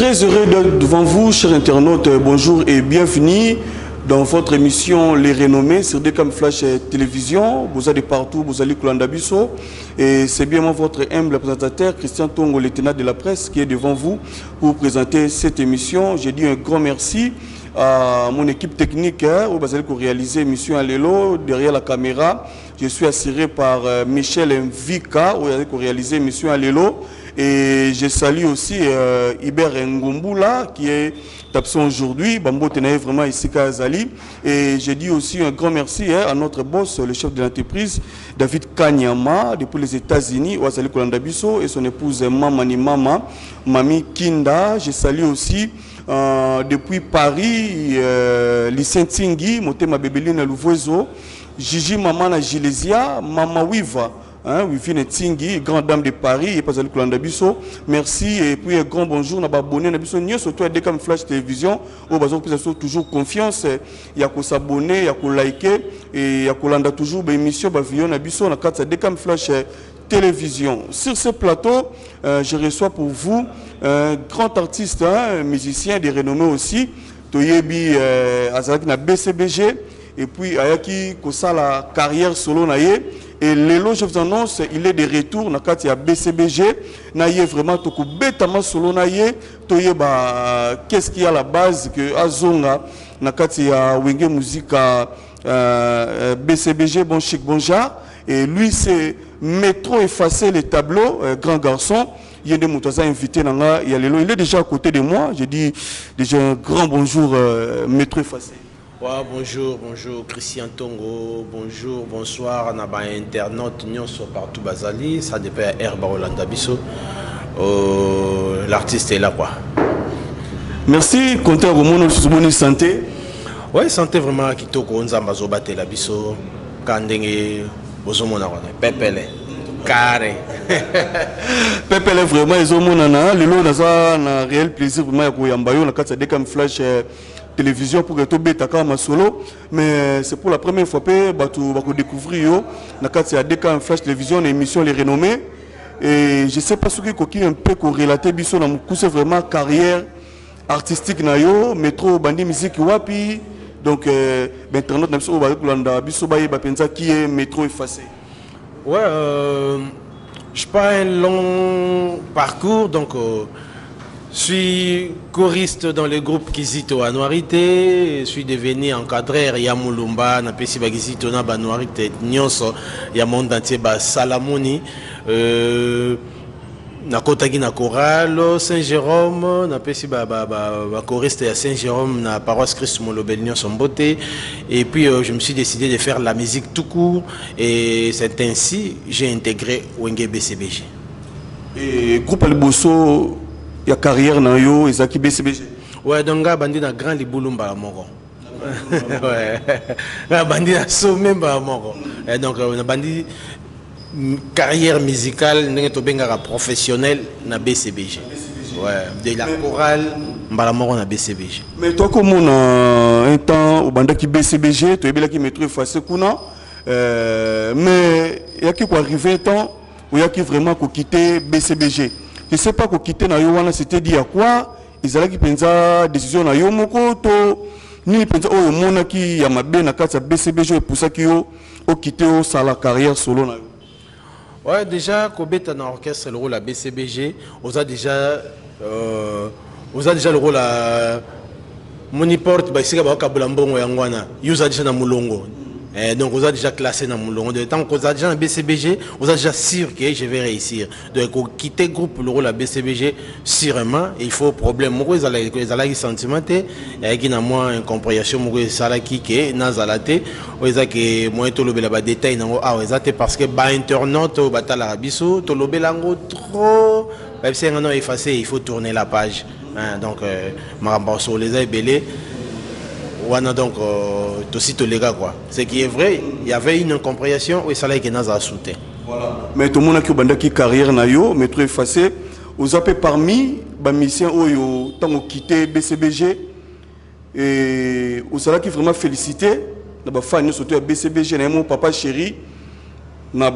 Très heureux d'être devant vous, chers internautes. Bonjour et bienvenue dans votre émission Les Renommés sur DKM Flash Télévision. Vous allez partout, vous allez Kolanda Bisso. Et c'est bien moi, votre humble présentateur, Christian Tongo, lieutenant de la presse, qui est devant vous pour présenter cette émission. J'ai dit un grand merci à mon équipe technique, vous allez réaliser l'émission à Lelo, derrière la caméra. Je suis assuré par Michel Mvika, vous allez réaliser l'émission à Lelo. Et je salue aussi Iber Ngombula qui est absent aujourd'hui. Bambo Tenaye vraiment ici Kazali. Et je dis aussi un grand merci à notre boss, le chef de l'entreprise, David Kanyama, depuis les États-Unis, Ouazali Kolandabiso, et son épouse Mamani Mama, Mami Kinda. Je salue aussi depuis Paris, Lycée Tingi, Motema Bebeline Louvoiseau, Gigi Mamana Gilesia, Mama Wiva. Wivine Tingi, grande dame de Paris, et pas à Bisso. Merci et puis un grand bonjour. N'a pas abonné, n'a pas surtout à DKM Flash Télévision. Au besoin que toujours confiance. Il y a qu'à s'abonner, il y a qu'à liker et il y a qu'à toujours l'émission. Bavion n'a biso na carte DKM Flash Télévision. Sur ce plateau, je reçois pour vous un grand artiste, musicien de renommée aussi. Toyebi Azalaki na BCBG et puis Ayaki Kosa la carrière solo naye. Et l'élo, je vous annonce, il est de retour dans le a BCBG. Naye vraiment toko betama solo naye. Toye ba qu'est-ce qu'il y a à la base que Azonga na a Wenge Musica BCBG bon chic bon genre. Et lui c'est métro effacé les tableaux grand garçon. Il y a des moutazas invités dans la il y a l'élo. Il est déjà à côté de moi. Je dis déjà un grand bonjour métro effacé. Ouais, bonjour Christian Tongo, bonjour, bonsoir, on a un internaute partout Bazali, ça dépend de Herba Rolanda Bisso. L'artiste est là quoi. Merci, comptez au monde sur bonne santé. Ouais, santé vraiment qui toko on zambazo batte la Bisso, kandenge bozomona wana, pepele. Carré. Pepele vraiment ils ont mon nana, le lot dans un réel plaisir vraiment ya koyambayo na kati DKM Flash Télévision pour que tout bête à solo, mais c'est pour la première fois que vous découvrir na kati ya DKM Flash Télévision une émission Les Renommés et je sais pas ce qui un peu corrélaté biso na c'est vraiment carrière artistique na yo métro bandi musique wapi donc internaute na biso ba kulanda biso ba penza qui est métro effacé. Ouais, je pas un long parcours donc je suis choriste dans le groupe Kizito à Noirité, je suis devenu encadreur Yamulumba, na pesi ba Kizito na ba Noirité nyonso ya monde entier ba Salamoni na kotaki na chorale Saint-Jérôme, na pesi ba choriste à Saint-Jérôme na paroisse Christ Molobel nyonso mbote et puis je me suis décidé de faire la musique tout court et c'est ainsi j'ai intégré Wenge BCBG. Et groupe Albosso il y a carrière dans yo ezaki BCBG. Ouais donc bandi na grand libulumba la moko. Ouais. Bandi na sommet ba moko. Et donc na bandi carrière musicale ndenge to bengaka professionnel na BCBG. Ouais, de la chorale mbala moko na BCBG. Mais toi comme on a un temps au bandaki BCBG, tu ebelaki métro effacé kuna mais il y a qui arrivé un temps où il y a qui vraiment ko quitter BCBG. Je ne sais pas quitter na yo c'était dit à quoi ils allaient qui pensa décision na yo moko to ni pensa oh mona ki ya mabe na kati BCBG pour ça ki yo o quitter au sa la carrière solo na yo. Ouais déjà kobeta na orchestre le rôle à BCBG on a déjà le rôle à Moniport ba sika ba kabula mbongo yangwana yo za déjà na mulongo. Donc, on a déjà classé dans mon long de temps. On a déjà un BCBG, on a déjà sûr que je vais réussir. Donc, quitter le groupe, le rôle à BCBG, sûrement, il faut problème. Moi, ils ont sentimenté, il y a moins une compréhension, moi, ça là qui est, nazalate, ils ont que moi, tout le bel détail, parce que bah internaute, bah la biso, tout le bel trop, même si on a effacé, il faut tourner la page. Donc, Marambasso les a belés. Donc, aussi les gars quoi. Ce qui est vrai, il y avait une incompréhension et ça là qui n'a pas soutenu. Voilà. Mais tout le monde qui a une carrière na yo, mais trop effacé. Vous avez parmi les musiciens qui ont quitté BCBG et vous avez vraiment félicité. Les fans surtout BCBG, mon papa chéri, na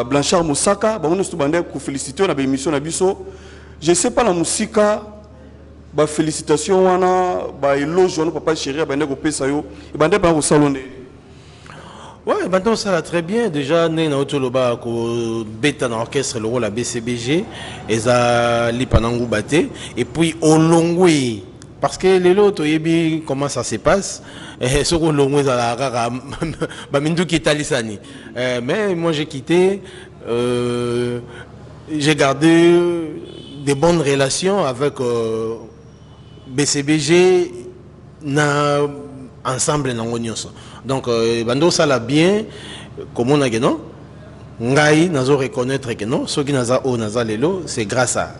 Blanchard Moussaka, on a félicité na émission na biso. Je sais pas la musique ba félicitations wana ba éloge wana papa chéri abande ko pesa yo bande pa ko salonde. Ouais, maintenant ça va très bien. Déjà, né na otoloba ko beta na orchestre le rôle à BCBG, eza li panangu baté et puis olongwe parce que les lots yebi comment ça se passe et ce qu'on longwe za la rara ba mindu ki talisani. Mais moi j'ai quitté j'ai gardé des bonnes relations avec BCBG na ensemble na ngonyonso. Donc bando ça l'a bien comme on a dit non ngai nazo reconnaître que non ceux qui naza o naza lelo c'est grâce à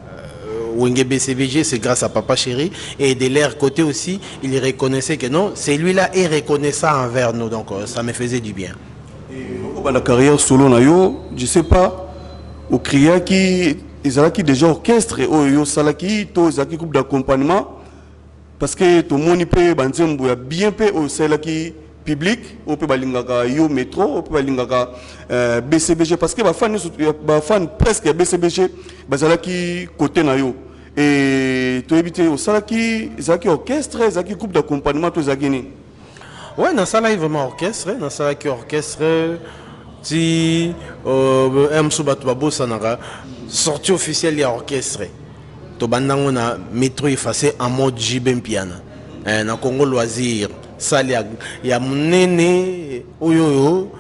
Wenge BCBG, c'est grâce à Papa Chéri, et de leur côté aussi il reconnaissait que non c'est lui là et reconnaissant envers nous, donc ça me faisait du bien. Et la carrière solo na yo je sais pas au cria qui ils déjà orchestre o yo salaki to zaki groupe d'accompagnement parce que tout le monde peut banzembo ya bien peu au salaki public on peut balingaka yo métro on peut balingaka BCBG parce que ba fan presque BCBG bazalaki côté na yo et to éviter au salaki zaki orchestre zaki groupe d'accompagnement to zakini. Ouais, dans ça là vraiment orchestre, dans ça là qui orchestre si Msoubatou Babo Sanara sortie officielle et orchestre. To bandango na métro effacé en mode JBM piano. Na Congo loisir, ça ya munene oyo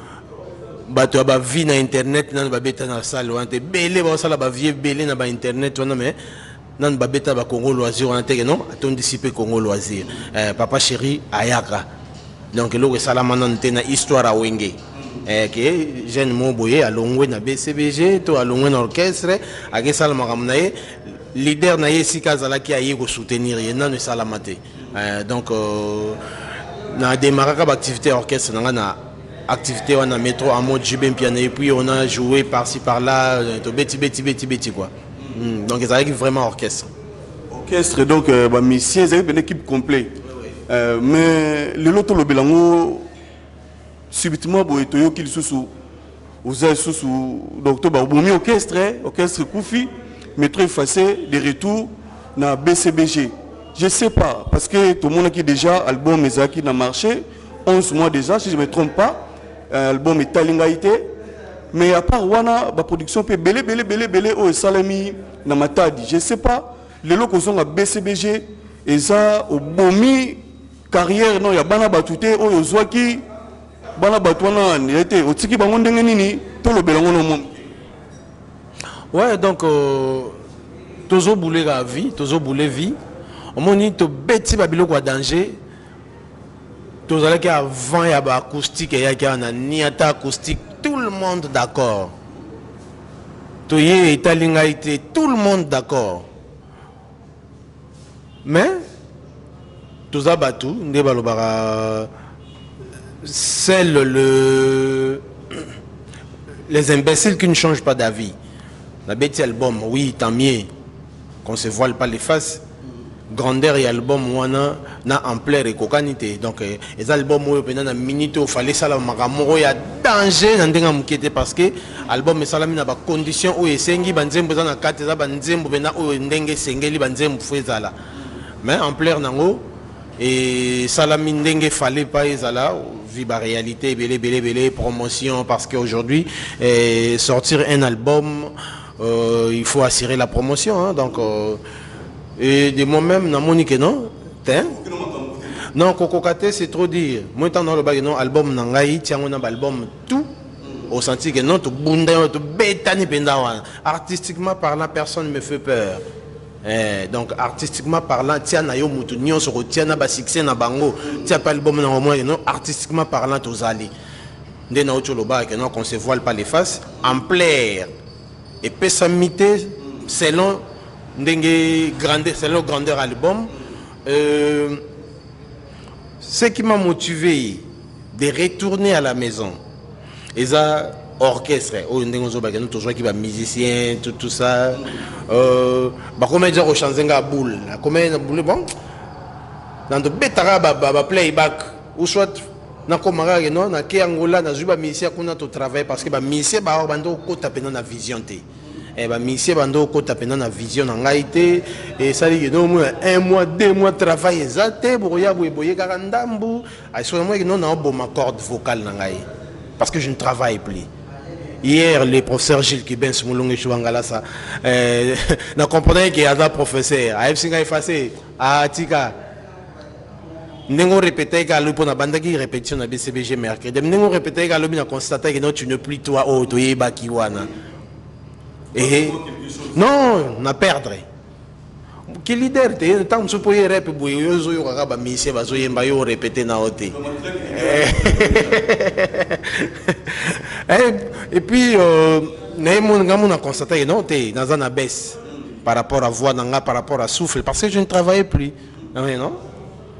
bato ba vie na internet na ba beta na salle wante belé ba sala ba vie belé na ba internet wana mais nan ba beta ba Congo loisir on te non aton dissipé Congo loisir. Papa Chéri ayaka. Donc le salama nan te na histoire a Wenge. Que jeune mo boye alongwe na BCBG to alongwe na orchestre ake salama kamnaye leader na yesika zalaki aye ko soutenir ye nan salamate. Donc na démarraka ba activité orchestre na activité on a métro en mode JBM piano et puis on a joué par-ci par-là to beti quoi. Donc ça arrive vraiment orchestre. Orchestre donc ba musicien c'est une équipe complète. Mais le loto le belango subitement boy toyo qu'il sous aux sous donc to ba bomi orchestre Koufi métro effacé de retour na BCBG. Je sais pas parce que tout le monde qui déjà album Ezaki na marché 11 mois déjà si je me trompe pas album est talingaité mais à part wana ba production pe belé au salami na matadi je sais pas les locaux sont à BCBG et ça au bomi carrière non ya bana batute o yozwaki bana batwana était au tiki bango ndenge nini to lo belango no mom. Ouais donc tozo boulé la vie tozo boulé vie on moni to beti babilo kwa danger tozo la ki avant ya ba acoustique ya ki na niata acoustique tout le monde d'accord to ye italinga été tout le monde d'accord mais tous abatou nde balobara c'est les imbéciles qui ne changent pas d'avis. La bête album oui tant mieux qu'on se voile pas les faces grandeur et album wana na ampleur et cocanité donc les albums où pendant na minute il fallait ça la makamoro ya danger na ndenga mukete parce que album salami na ba condition où esengi banzembo za na kate za banzembo bena o ndenge sengeli banzembo fezala mais ampleur nango et salami ndenge fallait pas ezala vu la réalité belé promotion parce qu'aujourd'hui sortir un album il faut assurer la promotion hein, donc et de moi-même na monique non non kokokate c'est trop dire moi tant dans le bag non album nangai tiens on a album tout au senti que non tout bunda tout betani pendawan artistiquement parlant personne ne me fait peur. Donc artistiquement parlant tiens na yo mutu nyonso ko tiens na ba succès na bango tiens pas album na au moins non artistiquement parlant tozali nde na ocho loba que non qu'on se voile pas les faces ampleur et pessamité selon ndenge grandeur selon grandeur album ce qui m'a motivé de retourner à la maison et ça orchestre oh ndenge zo ba que nous toujours qui va musicien tout ça ba comment dire au chanzenga boule comment boule bon dans de betara ba playback ou soit na komara non na ke angola na zuba musicien kuna to travail parce que ba musicien ba bando ko taper na vision té et bah monsieur bando kota pena na vision na ngaité et ça dit non un mois 2 mois travail exacté boya boye karandambu ay so moi non na bon ma corde vocale na ngai parce que je ne travaille plus. Hier, le professeur Gilles Kibens Moulongue Chouangala, ça, n'a compris qu'il y a un professeur. A FCA effacé, à Tika. Nous répété que l'on a bandagi répétition na BCBG mercredi. Nous répété que l'on a constaté que non, tu ne plus toi au toye bakiwana. Et non, on a perdre. Quel leader t'es? Tant que tu peux y répéter, yozo yo kaka ba mission bazo yemba yo répéter na ote. Et puis, on a constaté que non, tu es dans un baisse par rapport à voix, par rapport à souffle, parce que je ne travaille plus. Non?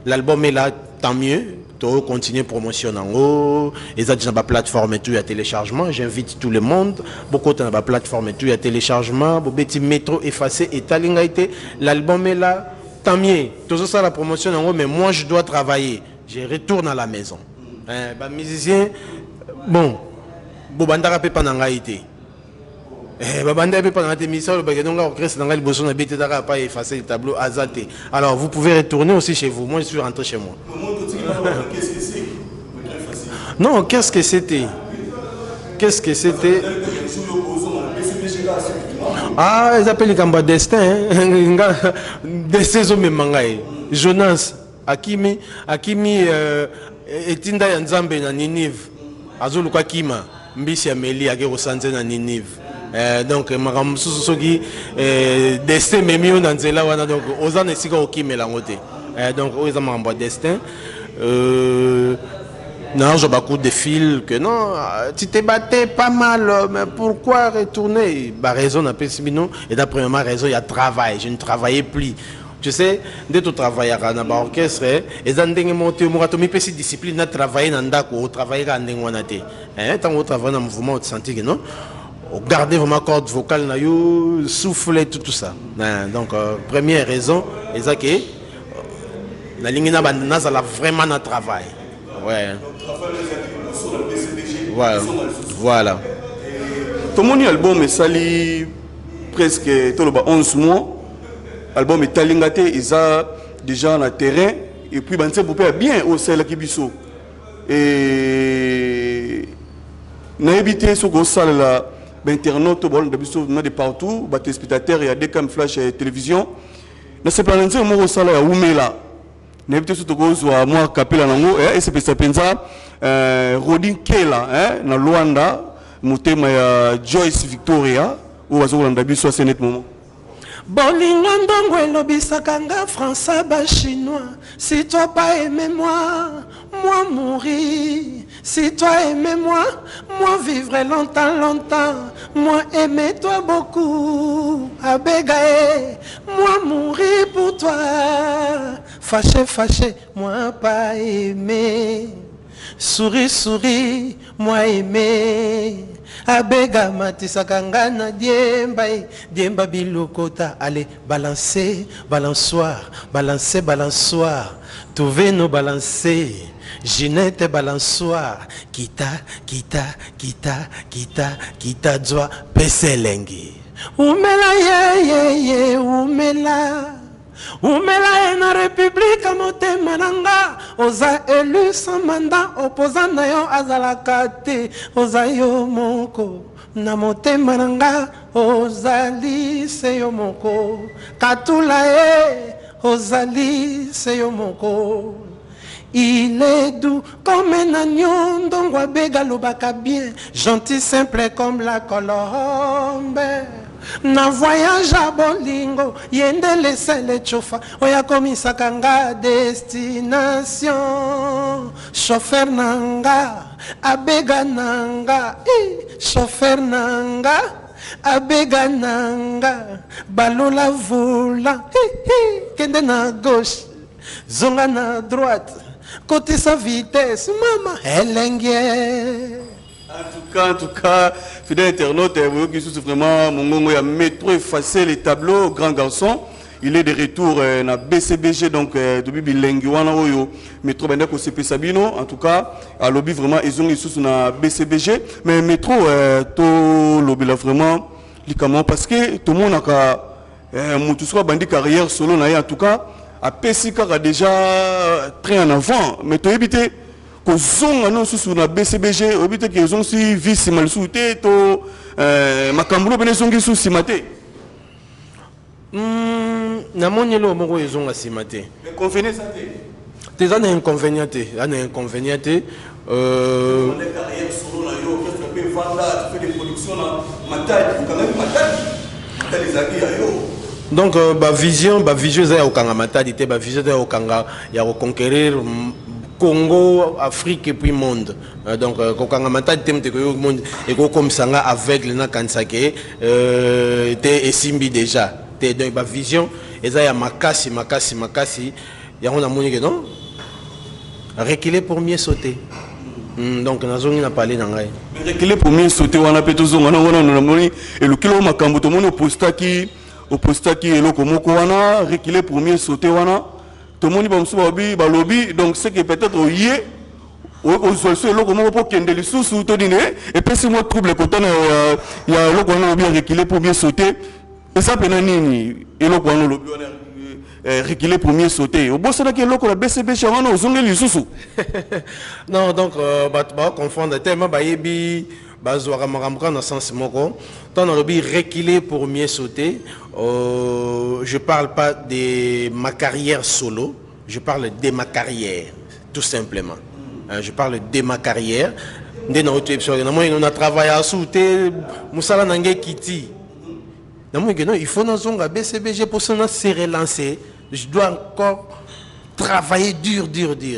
L'album est là, tant mieux. Tu continues promotion en haut. Et ça, dans la plateforme et tout, il y a téléchargement. J'invite tout le monde. Beaucoup dans la plateforme et tout, il y a téléchargement. Petit métro effacé et talingaité. L'album est là, tant mieux. Tout ça, la promotion en haut, mais moi, je dois travailler. Je retourne à la maison. Musicien, bon. Bobanda pe panangaité. Babanda pe panangaité misol ba donc orchestre dans le boson na bité dara pas effacer le tableau azaté. Alors vous pouvez retourner aussi chez vous. Moi je suis rentré chez moi. Non, qu'est-ce que c'était? Qu'est-ce que c'était? Ah, ils appellent les Kamba Destin. Destin zo me mangaï. Jonas Akimi etinda ya Nzambe na Ninive. Azuluka Kima. Mbisi Ameli ake kosanze na Ninive. Donc makambo soki destin memio na nzela wana donc ozana esika okimela ngote. Donc oza makambo destin. Non, j'ai beaucoup de fils que non, tu t'es battu pas mal, mais pourquoi retourner? Bah raison n'a pas sinon et d'après ma raison il y a travail, je ne travaillais plus. Tu sais, dès que tu travailles à l'orchestre, et dans le monté, tu as une discipline à travailler dans le travail à l'orchestre. Tant que tu travailles dans le mouvement, tu sens que non. Gardez vraiment corde vocale, souffler, tout ça. Donc, première raison, c'est que la ligne n'a vraiment un travail. Ouais. Voilà. Ton album est sali presque 11 mois. L'album est talingaté, ils ont déjà dans le terrain. Et puis, ben, vous pouvez bien au sein de Kibiso. Et n'a évité ce gros salle là, internaute, de partout, des spectateurs, il y a des cam flash télévision. Dans ce plan, moi, au salle, il y a Oumela. N'a évité ce gros soit moi, Capella Nango, et c'est ça, Rodin Kela, dans Luanda, mon thème est Joyce Victoria, où on a vu ce moment. Bolingo ndongo elobisaka nga français ba chinois. Si toi pas aimé moi, moi mourir. Si toi aimé moi, moi vivrai longtemps, longtemps. Moi aimer toi beaucoup. Abégaé, moi mourir pour toi. Fâché, fâché, moi pas aimé. Souris, souris, moi aimé. Abega matisaka ngana diemba bilokota. Allez, balancer, balançoire, balancer, balançoire. Trouver nos balancer. Ginette balançoire. Kita, kita, kita, kita, kita doa peselengi. Umela ye, umela. Umela na république motema nanga oza élu sans mandat opposant na yo azalaka te oza yo moko na motema nanga ozali se yo moko katula e ozali se yo moko. Il est doux comme un agneau, donc Wabega lobaka bien, gentil simple comme la colombe. Na voyage à Bolingo, yende laisse le chofa, oya komisa kanga destination. Chauffeur nanga, abega nanga, chauffeur nanga, abega nanga, balola vola, kende na gauche, zonga na droite. Côté sa vitesse, maman, elle est En tout cas, fidèle internaute, vous voyez que vraiment, mon a métro effacé les tableaux, grand garçon. Il est de retour na BCBG, donc depuis Bilenguana Oyo, métro Bandeko CP Sabino. En tout cas, à lobby vraiment, ils ont eu sous na BCBG. Mais métro, to lobby là vraiment, likamwa parce que tout le monde a mutu soit bandi carrière solo na en tout cas a pesi kaka déjà très en avant mais to éviter ko zonga non sous na BCBG éviter que zong si vice mal souté to makambulo bene zongi sous simate na monelo moko ezonga simate convenez ça tes un inconvénient carrière solo na yo qu'est-ce que peut vendre tu fais des productions là matai quand même matai les amis yo donc vision za ya okanga matadi te vision za ya okanga ya reconquérir Congo, Afrique et puis monde. Donc kokanga matadi te mte ko monde et ko comme sanga aveugle na kansake te esimbi déjà. Te donc vision eza ya makasi ya on a moni que non reculer pour mieux sauter. Donc nazongi na parler nangai. Reculer pour mieux sauter wana pe tozonga na wana na moni et le kilo makambo to moni opostaki eloko moko wana reculer pour mieux sauter wana to moni ba msuba ba lobby donc c'est que peut-être yé au soit eloko moko pour kende lisusu to dine et puis c'est moi trouble quand il y a eloko wana bien reculer pour mieux sauter et ça pena nini eloko wana lobby wana reculer pour mieux sauter au boss là que eloko la BCB wana ozonga lisusu non donc ba confondre tellement ba yebi bazwara makambo na sens moko tant dans lobby reculer pour mieux sauter je parle pas de ma carrière solo, je parle de ma carrière tout simplement. Je parle de ma carrière. On a travaillé à sauter musala nangé kiti. Il faut nous zonga BCBG pour se relancer. Je dois encore travailler dur.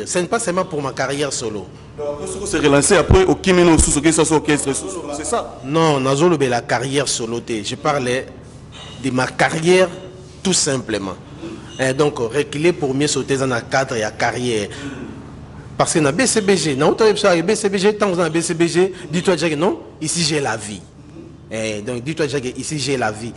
Ce n'est pas seulement pour ma carrière solo. Donc, se relancer après au Kimino sous que ça soit orchestre, c'est ça? Non, nazolo la carrière solo. Je parlais de ma carrière tout simplement. Et donc reculer pour mieux sauter dans le cadre et la carrière. Parce que dans BCBG, dans BCBG, tant que dans BCBG, dis-toi déjà que non, ici j'ai la vie. Et donc dis-toi déjà que ici j'ai la vie.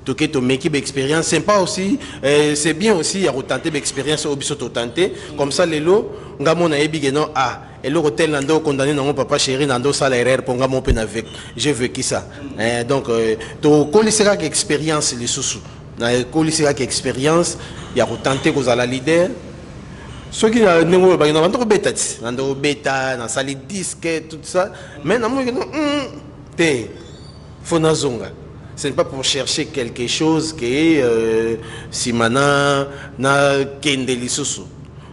Donc ton équipe expérience, c'est pas aussi, c'est bien aussi à retenter l'expérience au biseau tenter. Comme ça les lots, on a mon aïe non ah. Et le hôtel nando condamné non papa chéri nando salaire pour nga mon peine avec j'ai vécu ça donc to colisera expérience les sous na colisera expérience il y a retenter que la leader ceux qui n'ont pas nando bêta na sali disque tout ça mais na moi non té fonazonga ce n'est pas pour chercher quelque chose qui est simana na kendeli sous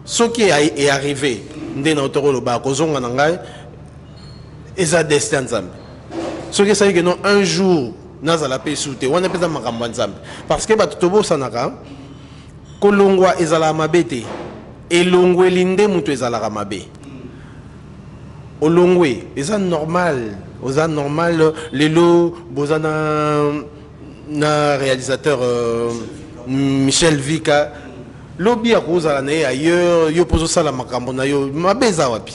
ce qui est arrivé ndé na otoro loba kozonga na ngai eza destin nzambe soki ça que non un jour nazala pe souté wana peza makambo nzambe parce que bato tobo sanaka kolongwa ezala mabete elongwe linde mutu ezala mabe olongwe eza normal lelo bozana na réalisateur Michel Vika lobby à cause à l'année ailleurs yo poso sala makambo na yo mabeza wapi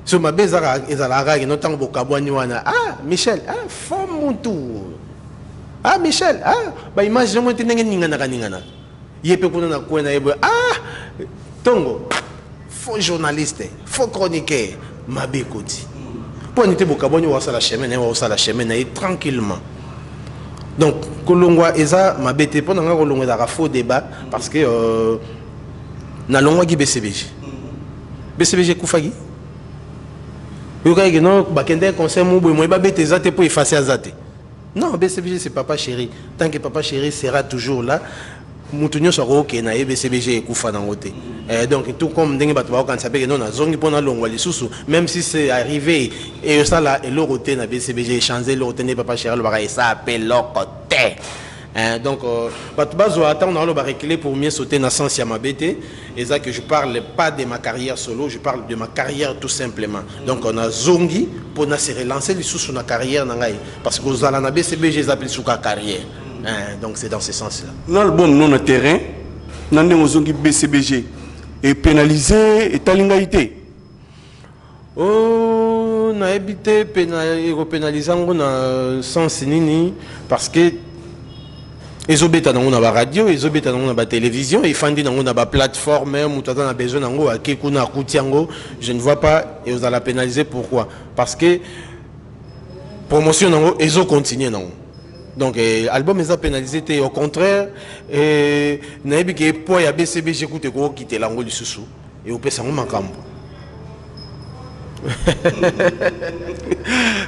so mabeza ezala rage no tango bokabwani wana ah Michel ah fomutu ah Michel ah ba imagine mo tinenge ningana yepe kuna na kwena yebo ah tongo faux journaliste faux chroniqueur mabekoti pour nité bokabwani wa sala chemin na tranquillement. Donc, Kolongwa eza mabete pour nga Kolongwa da faux débat parce que na longwa gi BCBG kufagi. Yoka gi non bakende conseil mu boy mo ba bete zate pour effacer azate. Non, BCBG c'est papa chéri. Tant que papa chéri sera toujours là, mutunyo soro ke na BCBG kufa na ngote. Donc tout comme ndenge bato ba kan sape que non na zongi pona longwa lisusu même si c'est arrivé et ça là et le roté na BCBG changer le roté ne papa chéri le ba ça appelle le côté. Donc bato bazo attendre on va reculer pour mieux sauter na sens ya mabete et ça que je parle pas de ma carrière solo, je parle de ma carrière tout simplement. Donc on a zongi pour na se relancer lisusu na carrière na ngai parce que aux ala na BCBG ils appellent suka carrière. Donc c'est dans ce sens-là. L'album non à terrain, nande mozongi BCBG est pénalisé et talingaïté. Oh, na habité pénalisé na sens nini parce que ils ont bêta dans la radio, ils ont bêta dans la télévision, ils font dans la plateforme, mutata na besoin nango akekuna akutiango, je ne vois pas et vous allez pénaliser pourquoi? Parce que promotion nango ils ont continué nango. Donc, l'album est pénalisé, au contraire, et naïbi que pour y BCB, j'écoute quoi quitter l'angle du sous et au pèse en macambo.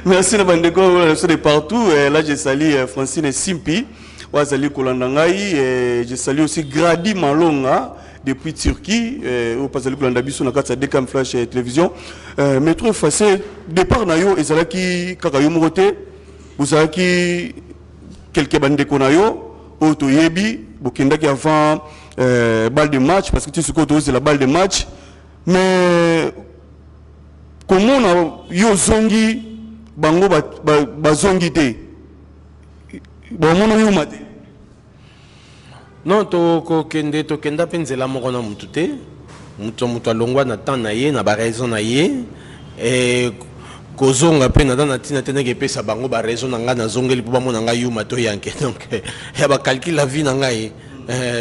Merci Nabandeko, de partout. Là, je salue Francine Simpi, Wazali Kolandangaï, je salue aussi Grady Malonga depuis Turquie, au Pazali Kolandabiso, na kata Dekam Flash Télévision. Mais trop facile, départ nayo, ezalaki kakayo morote, uzalaki quelques bandeko nayo, auto yebi, bokendaki avant balle de match, parce que tu sais quoi, c'est la balle de match. Mais comment yo zongi bango ba zongi te bon mon yo mate non to kenda penzela moko na mutu te mutu alongwa na temps na ye na ba raison na ye et kozonga pe na dana tina tena ke pesa bango ba raison na nga na zongeli po ba mona nga yuma to yanke donc ya ba calcul la vie na ngai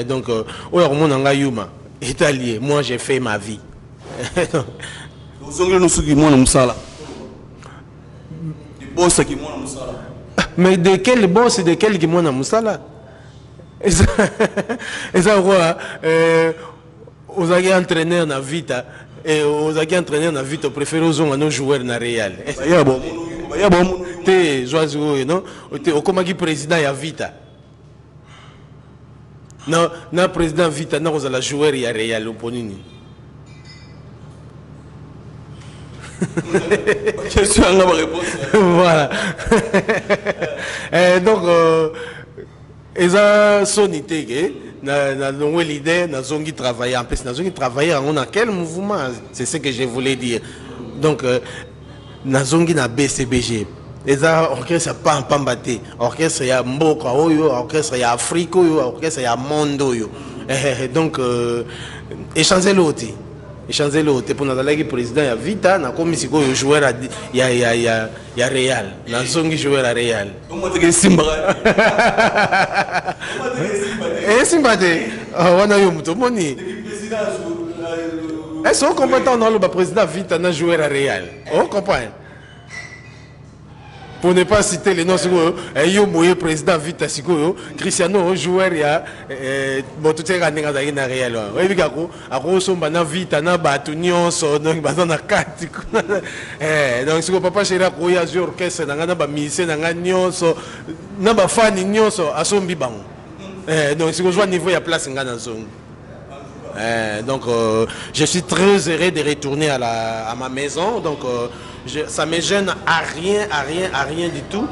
donc oyo mona nga yuma italien moi j'ai fait ma vie. Mais de quel boss et de quel qui m'a moussala? Et ça, aux agents entraîneurs na vita et aux agents entraîneurs na vita préfèrent aux nos joueurs na Real. T'es joyeux, non? Au comment qui président ya vita? Non, na président vita, non, aux la joueur ya Real au ponini. Voilà. Donc, ils ont sonité, l'idée, ils ont travaillé. En plus, ils ont travaillé dans quel mouvement? C'est ce que je voulais dire. Donc, ils ont na BCBG. Les orchestres pas en pambaté. Orchestre ya Mboka, orchestre ya Afrique, orchestre ya Mondo. Donc, échanger l'autre. Échanger l'autre pour notre président ya Vita na comme si quoi joueur ya Real na zongi joueur à Real et Simba de wana yo muto moni est-ce qu'on comprend dans le président Vita na joueur à Real on comprend pour ne pas citer les noms yo moye président Vita sikoyo Cristiano joueur ya bon tout est randé na Real oui bikako ako somba na Vita na batu nyonso donc baza na kati donc siko papa chéri ko ya joueur orchestre na ba musicien na nyonso na ba fan nyonso asombi bango donc siko joie niveau ya place ngana zongo. Donc je suis très heureux de retourner à ma maison. Donc ça me gêne à rien du tout.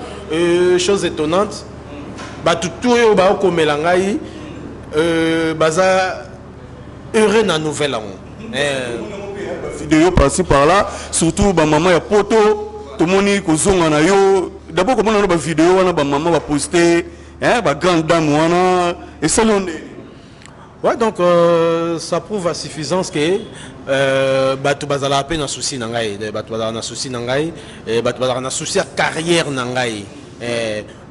Chose étonnante, tout comme l'angai, baza heureux na nouvelle. Vidéo passé par là, surtout maman ya poto, tout le monde kozonga na yo. D'abord comment on a vidéo, on a maman va poster, grande dame et ça l'on est. Ouais, donc ça prouve à suffisance que batu bazala peine na souci nangai, batu bazala na souci nangai, batu bazala na souci carrière nangai.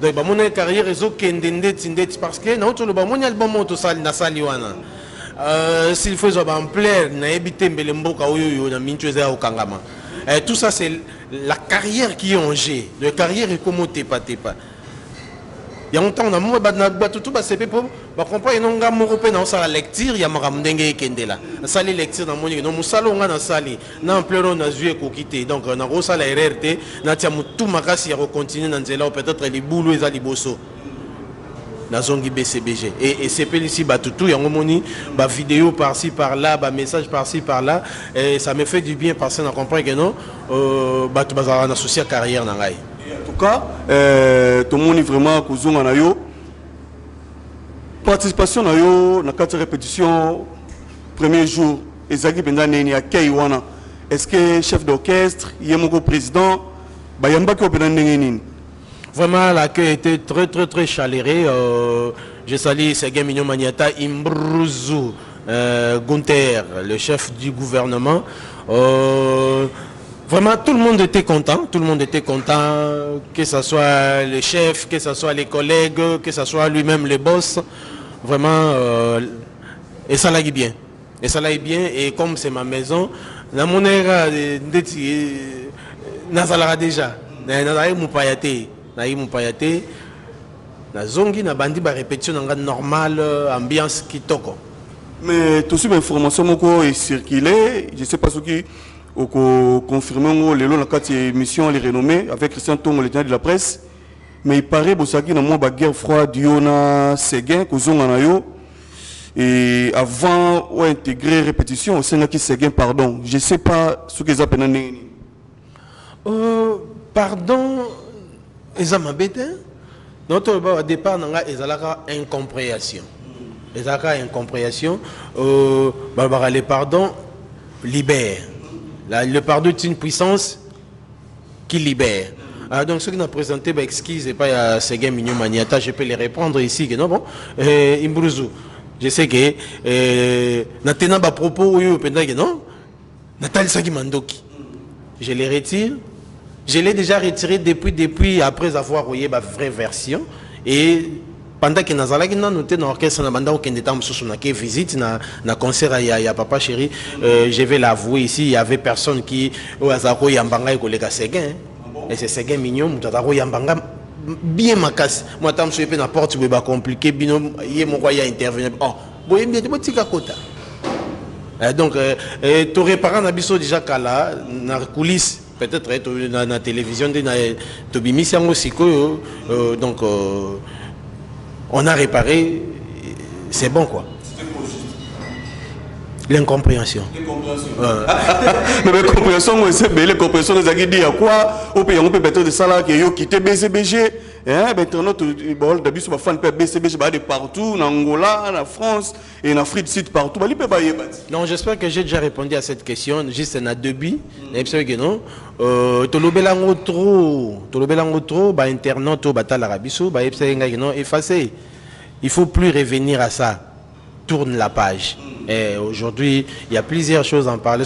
Donc ba mon carrière ezo kendende tindeti parce que na autre le ba mon album moto sali na sali wana. S'il faut zo ba en plaire na ebité mbele mboka oyo na mintu eza okangama. Tout ça c'est la carrière qui est en jeu. De carrière et comment t'es pas. Il y a longtemps, on a tout c'est pour comprendre non ga morope na la lecture ya makamdenge kendela ça les lectures dans mon non musalo nga na sali na pleuro na zué ko quitter donc na go sala RRT na tia mutu makasi ya continuer na nzela peut-être les boulot eza liboso na zongi BCBG et c'est pe ici batutu ya ngomoni ba vidéo par-ci par-là ba message par-ci par-là et ça me fait du bien parce que on comprend que non batu bazara na souci carrière na ngai. En tout cas, tout le monde est vraiment cousou en ayo. Participation na yo, na 4 répétitions, premier jour, ezaki pendant neni ya Keiwana. Est-ce que chef d'orchestre, yemoko président, bayamba ko pendant neni? Vraiment l'accueil était très chaleureux. Je salue Sergei Mignon Maniata Imbruzu Gunther, le chef du gouvernement. Vraiment, tout le monde était content, que ce soit le chef, que ce soit les collègues, que ce soit lui-même le boss. Vraiment, et ça l'aille bien. Et comme c'est ma maison, la monnaie déjà. na zongi na bandi ba répétition nga normal ambiance kitoko. Mais tout ce information moko est circulé, je sais pas ce qui au confirmer le long la carte émission les renommés avec Christian Tongo le tenant de la presse. Mais il paraît que na mo ba guerre froide yona Séguin kozonga na yo et avant ou intégrer répétition au sein qui Séguin pardon je sais pas ce que ça appellent nini pardon ezama bête notre au départ nanga ezalaka incompréhension incompréhension les pardons libère le pardon est une puissance qui libère. Donc ceux qui n'ont présenté excuse et pas à Séguin Mignon Maniata, je peux les répondre ici que non bon Imbrouzou. Je sais que Natena ba propos oui pendant que non Natal Sagi Mandoki. Je les retire. Je l'ai déjà retiré depuis après avoir envoyé ma vraie version et pendant que Nazala qui n'a noté dans l'orchestre na banda aucun détail sur na visite na concert à papa chéri je vais l'avouer ici il y avait personne qui au Azaro Yambanga et collègue Séguin. Et c'est Séguin Mignon, bien ma casse. Moi, je suis na porte, c'est compliqué. Binom, il mon royal intervenir. Oh, bon, il y a des petits cacotas. Donc, tu répares un abisso déjà kala, na coulisses, peut-être dans la télévision, tu bimis aussi donc, on a réparé, c'est bon quoi. L'incompréhension. Mais l'incompréhension, c'est l'incompréhension des agidi à quoi on peut peut-être de ça là qui ont quitté BCBG. Maintenant, d'habitude, on va faire BCBG de partout, en Angola, en France et en Afrique du Sud, partout. Non, j'espère que j'ai déjà répondu à cette question. Juste un début. Que non. Tolobelango trop, internaute, l'Arabiso, effacé. Il ne faut plus revenir à ça. Tourne la page. Et aujourd'hui, il y a plusieurs choses à en parler.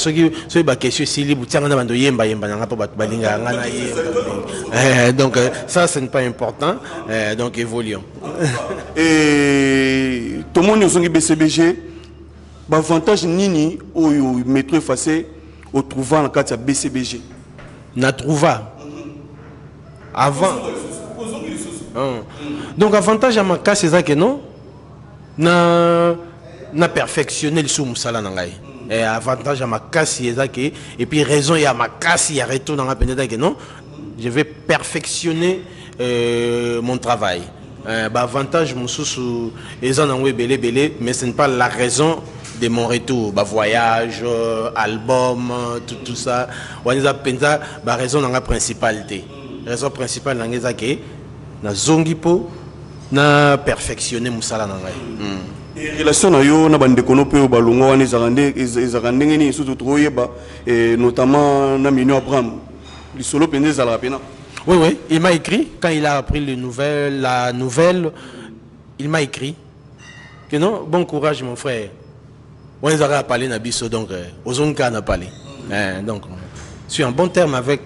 Donc, ça, ce n'est pas important. Donc, évoluons. Et tout le monde est BCBG. L'avantage nini au métro effacé au trouvant la carte BCBG. Na trouva. Avant. Donc, avantage à ma case, c'est ça que non. Na perfectionner le soumsala nangai et avantage à ma casse et puis raison il y a ma casse il y a retour dans la pénétration que non je vais perfectionner mon travail avantage mon sous belé mais ce n'est pas la raison de mon retour voyage album tout ça on a pensa raison dans la principalité raison principale dans les que na zongipo na perfectionner musala nangai. Relation na yo na bande kono pe balunga wana ezarande ngeni surtout troyeba notamment na Mino Abraham li solo pende za la pena. Oui, il m'a écrit quand il a appris la nouvelle, il m'a écrit que non, bon courage mon frère. On les a parlé na biso donc ozonka na parlé. Donc je suis en bon terme avec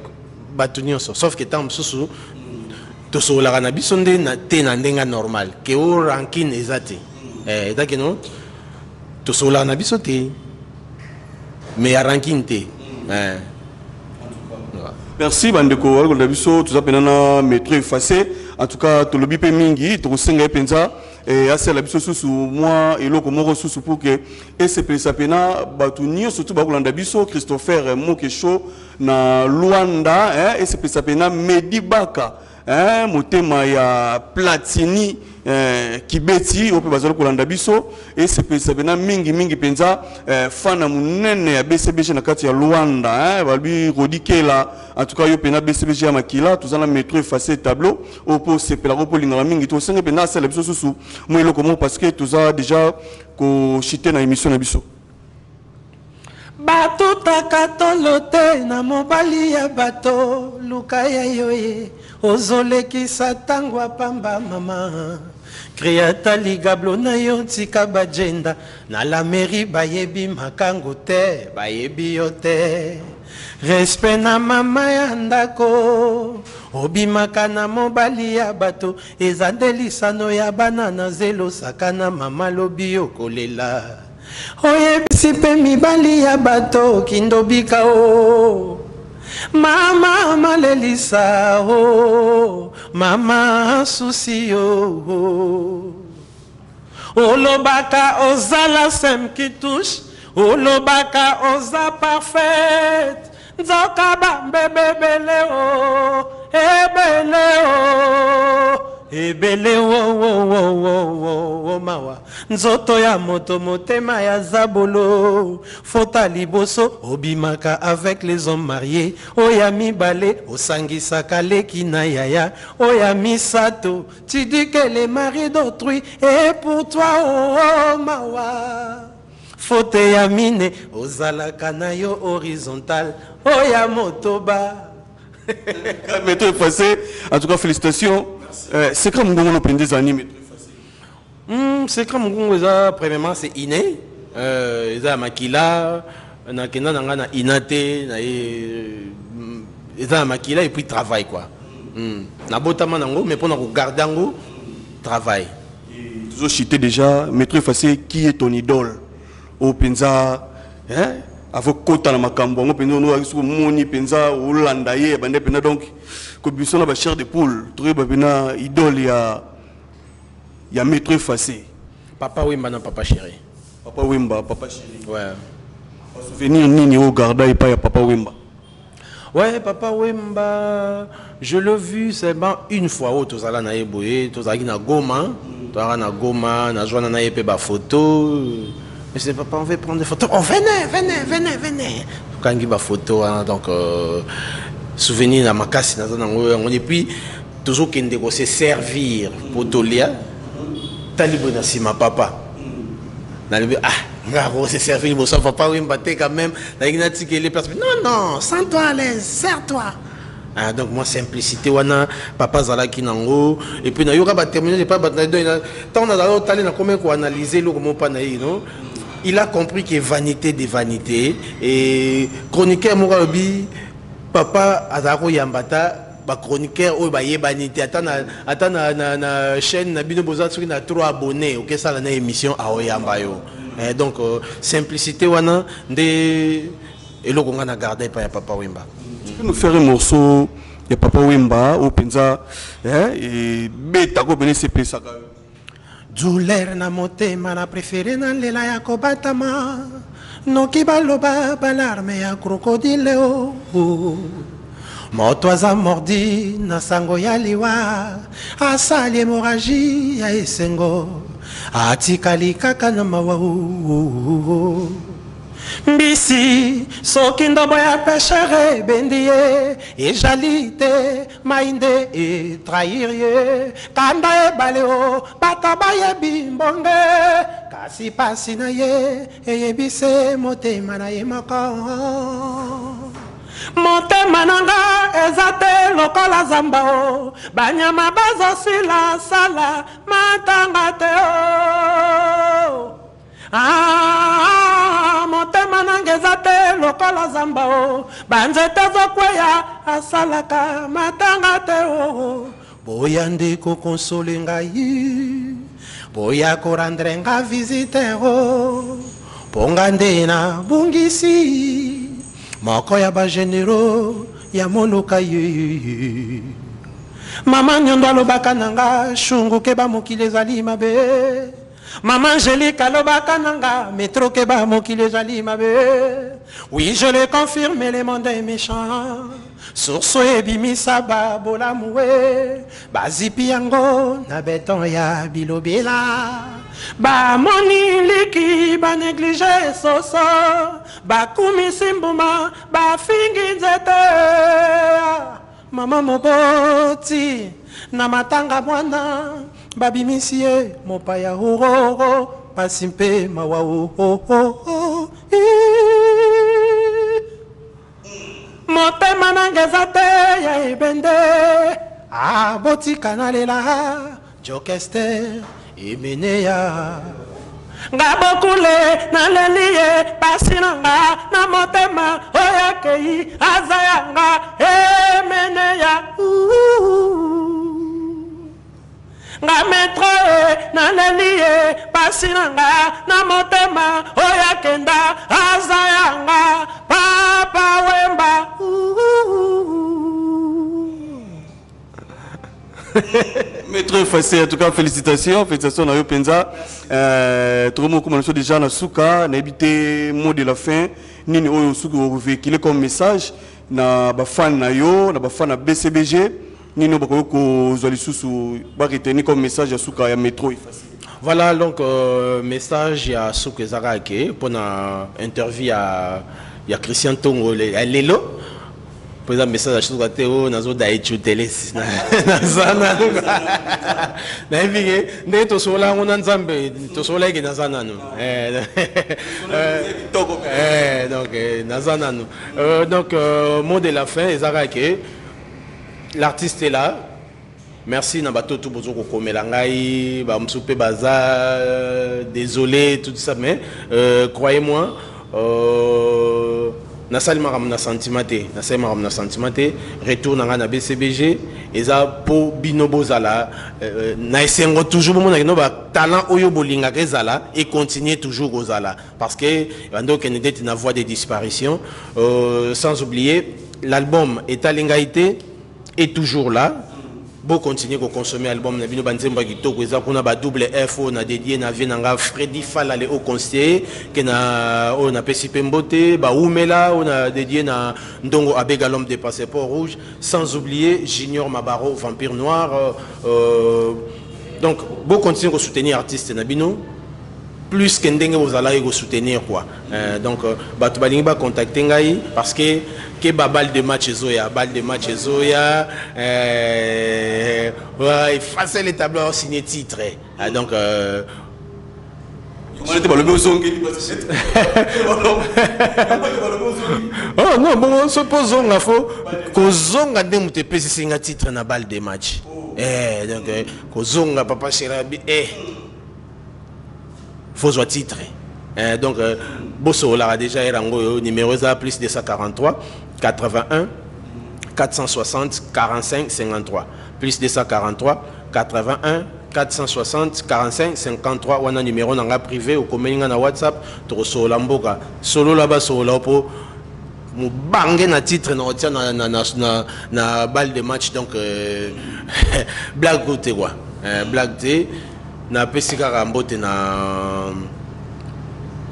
Batunion sauf que tant sous to so la na biso ndé na té na ndenga normal que au ranking ezati. Donc non, tout cela n'a pas été, mais à ranking té. Merci Bandeko, on a vu ça, tout ça pendant métro effacé. En tout cas, tout le bipé mingi, tout le singa penza et assez la biso sous moi et l'autre moro sous pour que et c'est ça pena batunio surtout bakulanda biso Christopher Mokecho na Luanda et c'est ça pena Medibaka motema ya Platini Kibeti ope bazalo kolanda biso et c'est bena mingi penza fana munene ya BCBG na kati ya Luanda balbi rodikela en tout cas yo pena BCBG ya makila tozana métro effacé tableau opo sepela opo lingala mingi to senga pena sala biso susu moyelo comment parce que toza déjà ko chité na émission na biso bato takatolote na mobali ya bato luka ya yoye ozolekisa tango apamba mama Créata ligablo na yo tika bajenda na la mairie bayebi makango te bayebi yo te respect na mama ya ndako obimaka na mobali ya bato eza nde lisano ya bana na zelo sakana mama lobi yo kolela oyebisi mpe mibali ya bato kindobika o Mama malelisa oh, mama susi oh. Olobaka ozala sem qui touche, olobaka oza parfaite. Nzoka bambe bele oh, ebele oh. Ebele wo mawa nzoto ya moto motema ya zabolo fota liboso obimaka avec les hommes mariés oya mibale osangisaka leki na yaya oya misato tu dis que les maris d'autrui et pour toi oh mawa faute ya mine ozalaka na yo horizontal oya motoba. Maître Effacé, en tout cas félicitations. C'est comme nous avons des animes. C'est comme nous premièrement c'est inné. Ils ont makila, na kena na inate, ils ont makila et puis travail quoi. Na botama nango mais pour nous garder nango travail. Toujours cité déjà Maître Effacé qui est ton idole au Penza hein avec kota na makambo ngo penza no akisu moni penza olanda ye bande penza donc ko biso na ba chair de poule trouver ba bina idole ya Maître Effacé. Papa Wemba na papa chéri. Papa Wemba papa chéri. Ouais. Souvenir nini au garda et pas ya papa Wemba. Ouais, papa Wemba, je l'ai vu seulement une fois au tozala na eboye, tozala na Goma, tozala na Goma, na joana na yepe ba photo. Mais c'est papa, on veut prendre des photos. Oh, venez. Quand il y a des photos, hein, donc, souvenir à ma casse, et puis, toujours qu'il y a se servir pour Tolia, Talibona, si ma papa. Ah, on se servir, mon papa, oui, me quand même. Non, sens-toi à l'aise, serre-toi. Ah, donc moi simplicité wana papa zala kinango et puis na yoka ba terminer j'ai pas tant na zala talé na comment ko analyser le comment pas naï non. Il a compris que vanité des vanités et chroniqueur Mourabi papa azako yambata ba chroniqueur o ba yebanité ata na chaîne na bino boza soki na 3 abonnés OK ça la émission a oyamba yo. Donc simplicité wana ndé eloko nga na garder pa ya papa Wemba. Tu peux nous faire un morceau de Papa Wemba au Penza et beta ko bene CP saka. Douleur na motema na préféré na lela ya kobatama noki baloba balarme ya crocodile o moto aza mordi na sango ya liwa asali hémorragie ya esengo atikali kaka na mawa Mbisi, soki ndombo ya pêchere bendi ye ejali te mainde e trahir ye kanda ebale o bato bayebi mbonge kasi pasi na ye eyebise motema na ye moko motema nanga eza te lokola zamba o banyama bazosila sala matanga te o Ah, motema nangeza te lokola zamba o banzete zokweya asalaka matanga te o boya ndeko konsole ngai boya korandre nga visite o ponga nde na bungisi moko ya bagenero ya moloka ye mama nyondo alobaka nanga shungu keba mokili ezali mabe Maman Angélique alobaka nanga métro keba mokili ezali mabe. Oui, je le confirme, le monde est méchant. Source ebimisa babola moué. Bazipi yango na beton ya bilobela. Ba moni liki ba négligé soso. Ba kumi simbuma ba fingi nzete. Mama moboti na matanga mwana. Babi misie mopaya hororo pasimpe mawa ho motema nangeza te ya ebende abotika nalela jokester emeneya ngabokule naleliye pasi nanga na motema oyakei azayanga emeneya nga metro na lelie pasi nanga na motema oya kenda azayanga papa Wemba Maître Fassé, en tout cas, félicitations à yo Penza. Tout le monde commence déjà na souka, na évité mot de la fin. Nini oyo souka véhiculé comme message na ba fan na yo, na ba fan na BCBG. Nini bako ko zali susu ba retenir comme message à souka ya métro Fassé. Voilà donc message à souka Zarake pour na interview à Christian Tongo Lelo. Pour exemple, message à Souka Théo, nazo daïchu télé, nazana. Naïvigue, ne to sola on ensemble, to sola qui nazana nous. Donc nazana nous. Donc mot de la fin, Ezarake, l'artiste est là. Merci Nabato tout bozoko komelangai, ba msupe baza, désolé tout ça, mais croyez-moi. Nasalima ramna sentimate, retour na BCBG, eza po binobo zala, na esengo toujours mon talent oyo bolinga zala et continuer toujours aux zala parce que bando Kennedy na voie de disparition, sans oublier l'album Etalingaïté est toujours là. Bon continuer à consommer l'album na bino banzemba kitoko eza kuna ba double F on a dédié na vienanga Freddy Fala le haut conseiller que na on a pesi pembote ba umela on a dédié na ndongo abega l'homme des passeports rouges sans oublier Junior Mabaro Vampire Noir donc bon continuer à soutenir artistes na bino plus que ndenge vous allez soutenir quoi donc batu balingi ba contacter ngai parce que balle de match zoya ouais effacer les tableaux signer titre donc oh non bon supposons la faux kozonga ndemu te pesi singa titre na balle de match donc kozonga papa Shirabi faut soit titre donc Bosso l'a déjà numéro ça plus 243 81 460 45 53 plus 243 81 460 45 53 on a numéro nanga privé au commun na WhatsApp to solo mboka solo là-bas solo po mu bangé na titre na balle de match donc blague côté quoi blague té na pesika rambote na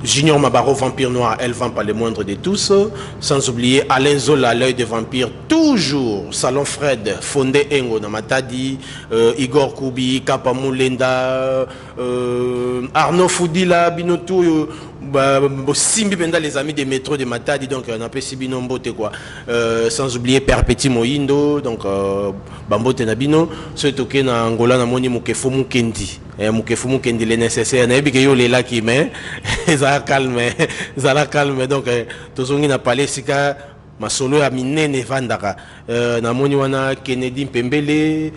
Junior Mabaro Vampire Noir, elle vend pas le moindre de tous. Sans oublier Alain Zola, l'œil de vampire, toujours. Salon Fred, Fondé Engo, Namatadi, Igor Koubi, Kapa Moulenda, Arnaud Foudila, Binotou, Simbi Benda, les amis des métros de Matadi, donc on a fait Sibinombote quoi. Sans oublier Perpéti Moindo, donc Bambote Nabino, ce token na Angola, na Moni Mukefo Mukendi. Mukefo Mukendi, les nécessaires, n'a pas que les là qui met, ça calme, donc tous on a parlé sika. Ma solo a minene vandaka na moni wana Kennedy Pembele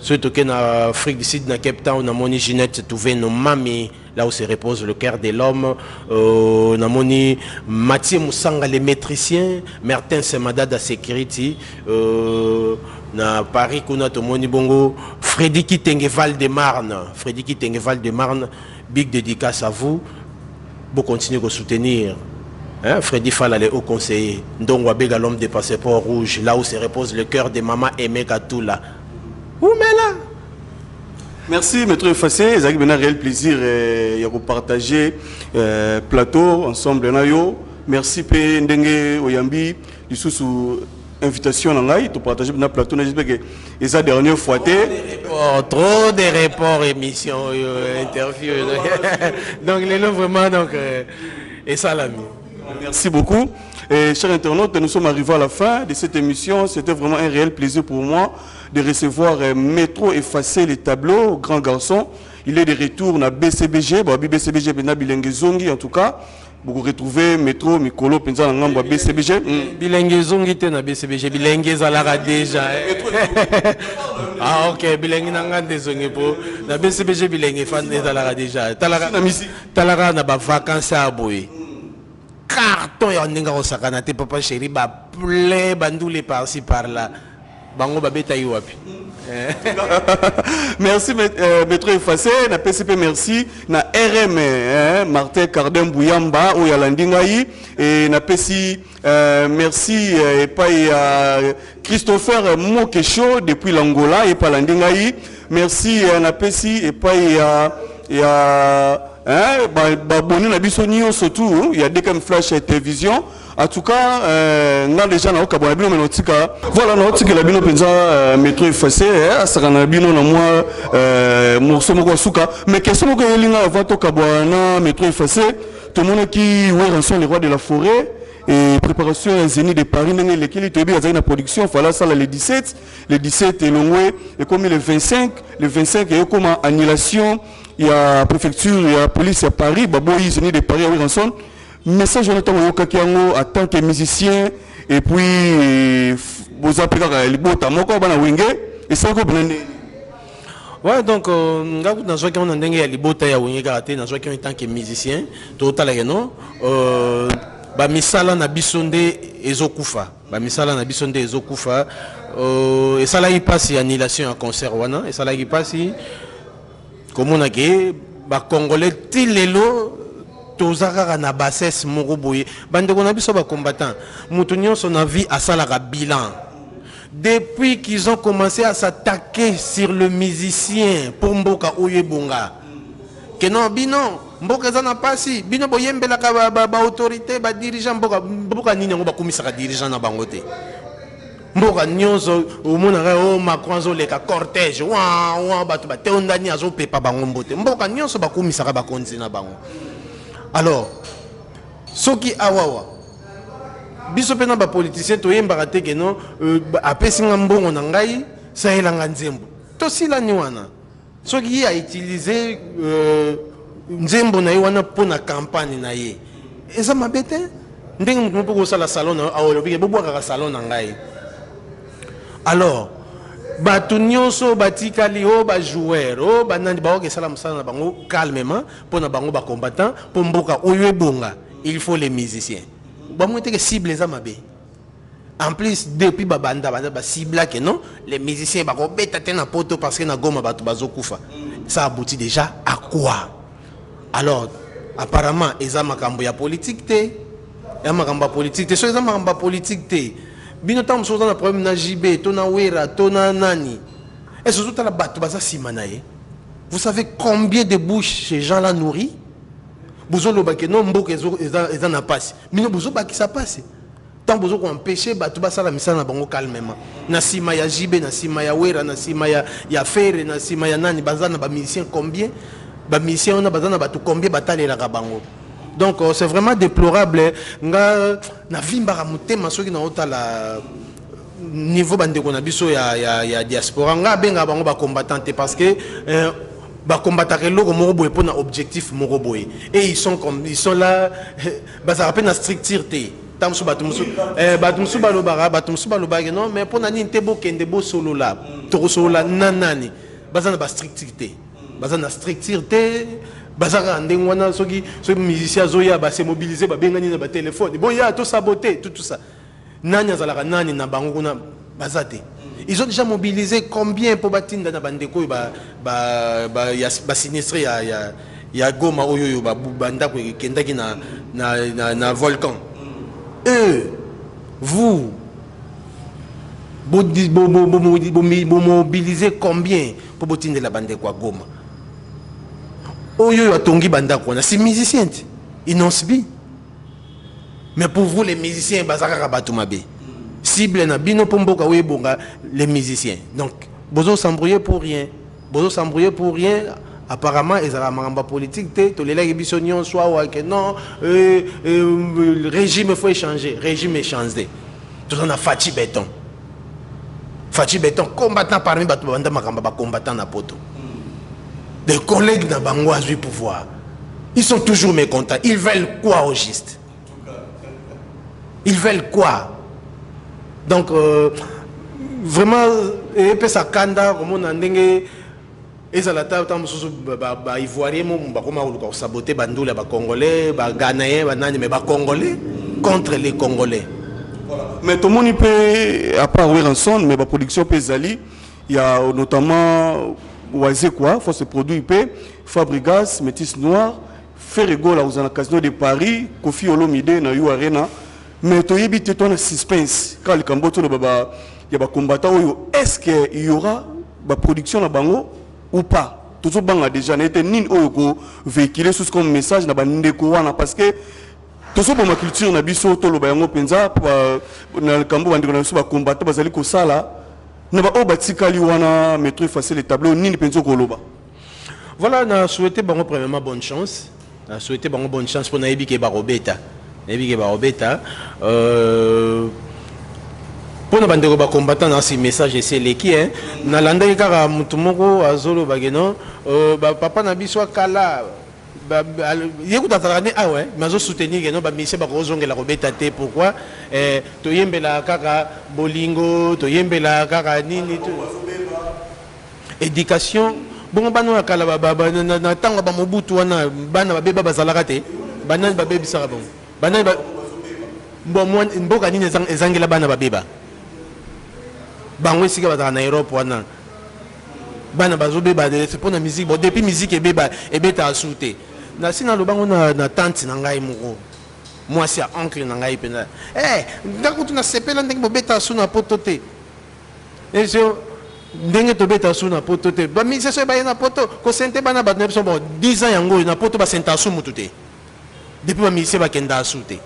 surtout que na Afrique du Sud na Cape Town na moni Ginette Touvé no mami là où se repose le cœur de l'homme na moni Mathieu Moussanga les métriciens Martin Semadada Security na Paris kuna to moni bongo Freddy Kitenge Val de Marne big dédicace à vous pour continuer à soutenir. Freddy Fala, le haut conseiller, Ndongo Abega, l'homme des passeports rouges, là où se repose le cœur de maman Aimé Katoula. Où mais là? Merci, Maître Fassé. C'est un réel plaisir de partager plateau ensemble. Merci, P. Ndenge Oyambi, sous invitation en live pour partager le plateau. J'espère que c'est la dernière fois. Trop de reports, émissions, interviews. Donc, les noms vraiment, donc, et ça l'a mis. Merci beaucoup. Et, chers internautes, nous sommes arrivés à la fin de cette émission. C'était vraiment un réel plaisir pour moi de recevoir Métro Effacé les tableaux, grand garçon. Il est de retour dans BCBG, BCBG Bilengue Zongi en tout cas. Vous retrouvez Métro Mikolo Penza dans l'ambre BCBG. Bilengue Zongi était dans BCBG, Bilengue Zalara déjà. Ah ok, Bilengue n'a pas Zongi pour. Dans BCBG, Bilengue fan Zalara déjà. Talara n'a pas vacances à Aboué. Carton ya ndinga ko sakana te papa chéri ba plein bandoule par-ci par-là bango babeta yi wapi Merci Maître Effacé, na PCP merci, na RM Martin Cardin Bouyamba ou Yalandingaï et na PCI merci et pas Christopher Mokecho depuis l'Angola et pas Landingaï. Merci na PCI et pas surtout il y a des comme Flash télévision. En tout cas, on a déjà na okabona bino menotika. Voilà na otika la bino penza Maître Effacé asaka na bino na moi morceau moko suka. Mais question moko yelinga avant to kabona Maître Effacé, tout le monde qui rançon les rois de la forêt et préparation Zénith de Paris ndenge lekeli tobi azaki na production fala ça le 17 et longwe et comme le 25 et comme annulation il y a préfecture il y a police à Paris baboyi Zénith de Paris à rançon. Message Jonathan Moyokakiango en tant que musicien et puis vous appelez les bota moko bana wenge et ça ko blende. Ouais donc ngaku na soki on ndenge ya libota ya wenge karaté na soki en tant que musicien to tala no ba misala na bisonde ezokufa ba misala na bisonde ezokufa et ça là il passe annulation à concert wana et ça là il passe comme on a que ba congolais tilelo tozaka na bassesse moko boye bande ko na biso ba combattant mutu nyonso na vie à salaka bilan depuis qu'ils ont commencé à s'attaquer sur le musicien pour mboka oye bonga que non bino mboka za na pasi bino boyembela ka ba autorité ba dirigeant mboka nini ngo ba komisaka dirigeant na bango te mboka nyonso omona ka o Macron zo leka cortège wa batu ba teondani azo pepa bango mbote mboka nyonso ba komisaka ba konzi na bango. Alors, ce qui awawa, biso pena ba politicien to yemba te que non apesi ngambongo na ngai ça elanga nzembo. To sila ni wana. Ce qui a utilisé nzembo na wana pour na campagne na ye. Et ça m'a bête. Ndenge mutu poko sala salon na awolobi bobo ka salon na ngai. Alors, batu nyonso batikali o ba joueur o banani ba okesala musala na bango calmement pour na bango ba combattant pour mboka oyo bonga il faut les musiciens ba moite que cible les amabe en plus depuis ba banda ba cible que non les musiciens ba ko beta te na poto parce que na goma batu bazokufa ça aboutit déjà à quoi alors apparemment eza makambo ya politique te ya makambo ya politique te so eza makambo ya politique te bino tam so na problème na JB to na wera to na nani et surtout la bato baza simanaye vous savez combien de bouches ces gens là nourris bozo lo ba ke non mboka eza na passe bino bozo ba ki ça passe tant bozo ko empêcher bato ba sala misala na bango calmement na sima ya JB na sima ya wera na sima ya Fere na sima ya nani baza na ba musicien combien ba musicien on a baza na bato combien batalela ka bango. Donc c'est vraiment déplorable nga na vimba mutema soki na otala niveau bande ko na biso ya diaspora nga benga bango ba combattant parce que ba combattre loko moko boye pour na objectif moko boye et ils sont là ba ça rappelle na structure te tamso batumsu batumsu balobara non mais pour na ni te bokende bo solo là to solo là nanani bazana ba structure te bazana structure te bazaka ndenge wana soki musicien zoya ba se mobiliser ba bengani na ba téléphone bon ya to saboter tout ça nani azalaka nani na bango kuna bazate ils ont déjà mobilisé combien pour batinda na bandeko ba sinistré ya goma oyo ba banda ko kendaki na volcan vous mobilisez combien pour botinda la bandeko à goma oyo atongi bandako na si musicien ils n'ont subi mais pour vous les musiciens bazaka bato mabe cible na bino pomboka we bonga les musiciens donc bozo s'embrouiller pour rien apparemment ils ont un politique to les émissions soit ou que non le régime faut changer régime est changé tout on a Fachi Béton combattant parmi bato banda makamba ba combattant na poto. Des collègues dans Bango ont eu pouvoir. Ils sont toujours mécontents. Ils veulent quoi au juste? Ils veulent quoi? Donc, vraiment, et puis ça kanda, comme on a dit, et ça la table, ivoirien, on saboter bandoula, congolais, ghanéens, mais congolais contre les Congolais. Mais tout le monde peut, à part Ranson, mais la production peut aller. Il y a notamment Oisé quoi, force produit IP, Fabrigas, Métis Noir, Ferrego là aux Casino de Paris, Kofi Olomide na You Arena. Mais tu y ton suspense quand le Cambodia il y a des combattants. Est-ce qu'il y aura la production na bango ou pas? Tout ce banga déjà n'était ni au véhiculer sous comme message na bande koana parce que tout ce bon culture na biso to lo bango penza na le Cambo bande na biso ba combattant bazali ko sala na ba obatika li wana mettre facile les tableaux ni penzo ko loba. Voilà, on a souhaité bango premièrement bonne chance. On a souhaité bango bonne chance pour naïbi ke barobeta. Naïbi ke barobeta pour nous les combattants dans ces messages c'est les qui hein na landa kaka mutu moko azolo bageno papa na biso kala yekuta tarane ah ouais mais zo soutenir que non ba mission ba kozongela robeta te pourquoi to yembela kaka bolingo to yembela kaka nini éducation bon bano kala ba na tanga ba mobutu wana bana ba beba bazalaka te bana ba bebisa bon bana ba mboka nini ezangela bana ba beba bango esika bataka na Europe wana bana bazobeba c'est pour la musique bon depuis musique ebeba ebeta asute na sina lobango na tante na ngai moko moi c'est oncle na ngai pena ndako tuna sepela ndenge bobeta asu na poto te ezo ndenge to beta asu na poto te ba mise so ba na poto ko sente bana ba nepso bon 10 ans yango na poto ba senta asu mutu te depuis ba mise ba kenda asu te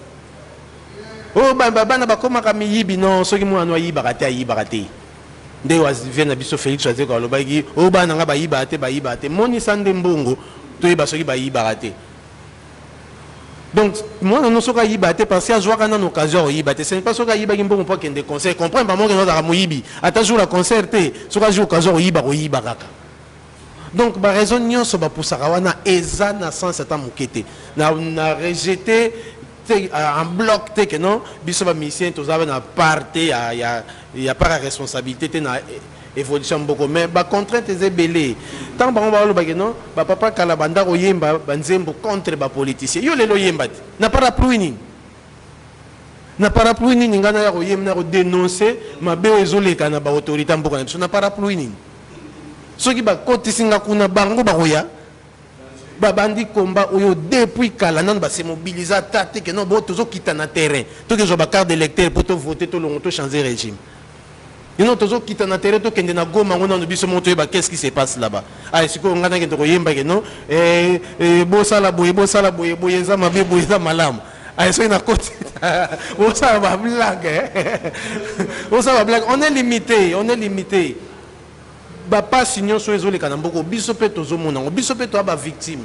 oh bana ba koma ka miyibi non soki mo anwa yibaka te nde vient na biso Félix Oisé ko lobaki o bana nga ba yiba te moni sande mbongo to yeba soki ba yiba te donc moi non soka yiba te parce que azwa kana na occasion yiba te c'est pas soka yiba ki mbongo pour kende concert comprendre pas moi que nous a moyibi ata jour la concert te soka jour occasion yiba kaka donc ba raison nyonso ba pusaka wana eza na sens ata mokete na rejeter en bloc que non biso ba mission tous avez na partie il y a pas la responsabilité na évolution beaucoup mais ba contrainte est belé tant ba on va lo ba que non ba papa kala banda ko yemba banzembo contre ba politicien yo lelo yemba na parapluie ni ngana ya ko yemna ko dénoncer ma be ezoleka na ba autorité mboka na biso na parapluie ni soki ba kotisinga kuna bango ba koya babandi combat oyo depuis kala nan ba se mobiliser tata que non bo tozo kita na terrain to que zo ba carte d'électeur pour to voter to longo to changer régime you know tozo kita na terrain to kende na goma ngona no biso monto ba qu'est-ce qui se passe là-bas ah siko ngana ke to yemba que non bo sala boye za mabe boye za malamu ah so ina côté bo sala ba blague bo sala ba blague on est limité ba pas signon so ezole kana mboko biso pe tozo monango biso pe to ba victime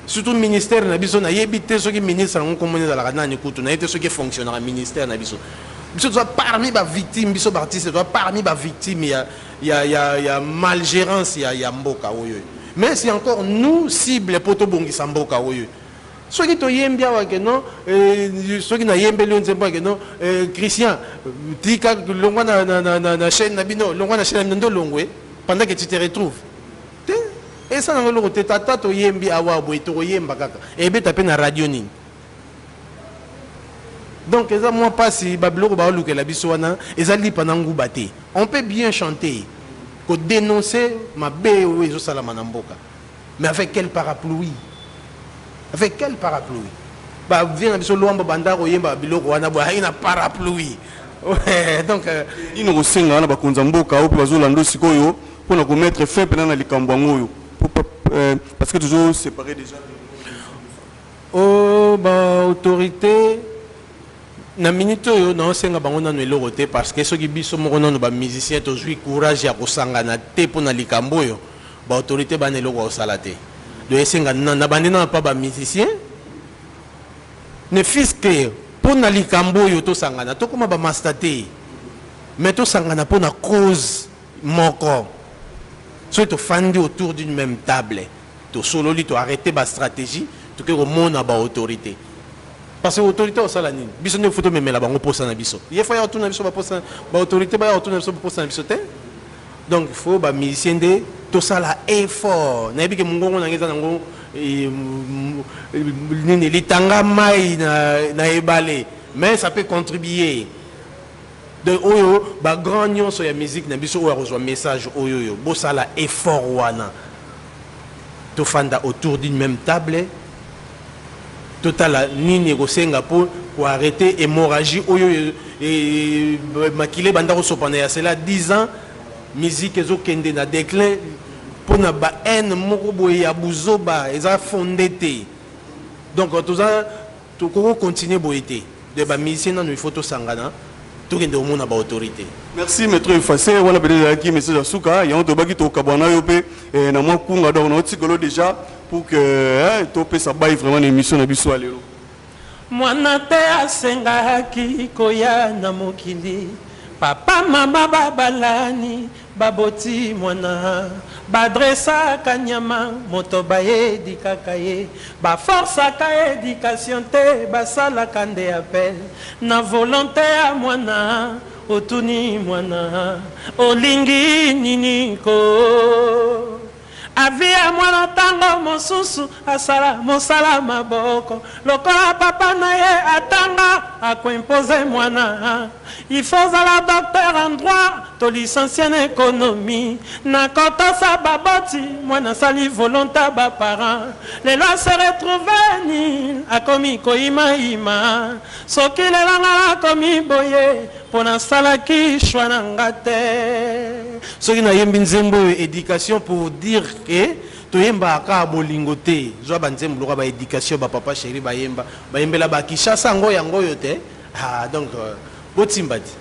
surtout ministère na biso na yebité soki ministre on komone za la kana ni kutu na été soki fonctionnaire ministère na biso biso to parmi ba victime biso artiste to parmi ba victime il y a malgérance il y a mboka oyo mais c'est encore nous cible poto bongisa mboka oyo soki to yembia wa que non soki na yembeli nzembo que non Christian tika longwa na chaîne na bino longwa na chaîne ndo longwe pendant que tu te retrouves et ça dans le côté tata to yembi awa boy to yemba kaka et be tapé na radio ni donc ça moi pas si bablo ba luke la biswana ezali panangu baté on peut bien chanter ko dénoncer ma be ou ezo salama na mboka mais avec quel parapluie ba vient na biso lomba bandako yemba biloko wana bo haina parapluie donc ino ko senga na bakonza mboka o pe bazolando sikoyo pour nous mettre fin pendant les cambouangoyo parce que toujours séparé déjà oh bah autorité na minute yo na senga bango na no te parce que soki biso moko na ba musicien to jouer courage ya kosanga na te pour na likamboyo ba autorité ba neloko osala te do esenga na bandina pas ba musicien ne fiske pour na likamboyo to sangana to koma ba master te mais to sangana pour na cause moko soit tu fandi autour d'une même table tu solo li tu arrêter ba stratégie tu que au monde a ba autorité parce que autorité au salani biso ne photo même là bango posa na biso il faut ya autour na biso ba posa ba autorité ba autour na biso posa na biso te donc il faut ba musicien de to sala effort na bi ke mungongo na ngeza nango nini litanga mai na ebale mais ça peut contribuer de oyo ba grand nyonso ya musique na biso oyo reçoit message oyo bosala effort wana to fanda autour d'une même table total nini kosenga pour arrêter hémorragie oyo et makile banda ko sopana ya cela 10 ans musique ezokende na déclin pour na ba haine moko boye ya buzoba eza fondé te donc tout ça to ko continuer boyete de ba musicien na il faut to sangana to kende au monde ba autorité. Merci maître Effacé wana bedela ki message asuka ya on to baki to kabwana yo pe na mo kunga donc na tikolo déjà pour que to pe ça baille vraiment une émission na biso alelo. Mwana te asengaki koya na mokili papa mama babalani baboti mwana badresa kanyama moto baye dikakaye ba force ka éducation te basala kande appel na volonté ya mwana otuni mwana olingi nini ko avia mwana tango mosusu asala mosala maboko lokola papa na ye atanga akoimpose mwana il faut la docteur en droit to licencié en économie na kotosa baboti mwana sali volonté ba parents les lois se retrouver ni akomi koima ima soki lelanga akomi boye pona salaki shwana ngate soki na yembi nzembo éducation pour dire que toyemba ka bolingo te zo ba nzembo lo ba éducation ba papa chéri ba yemba ba yembela ba kishasa ngo yango yote donc botimbati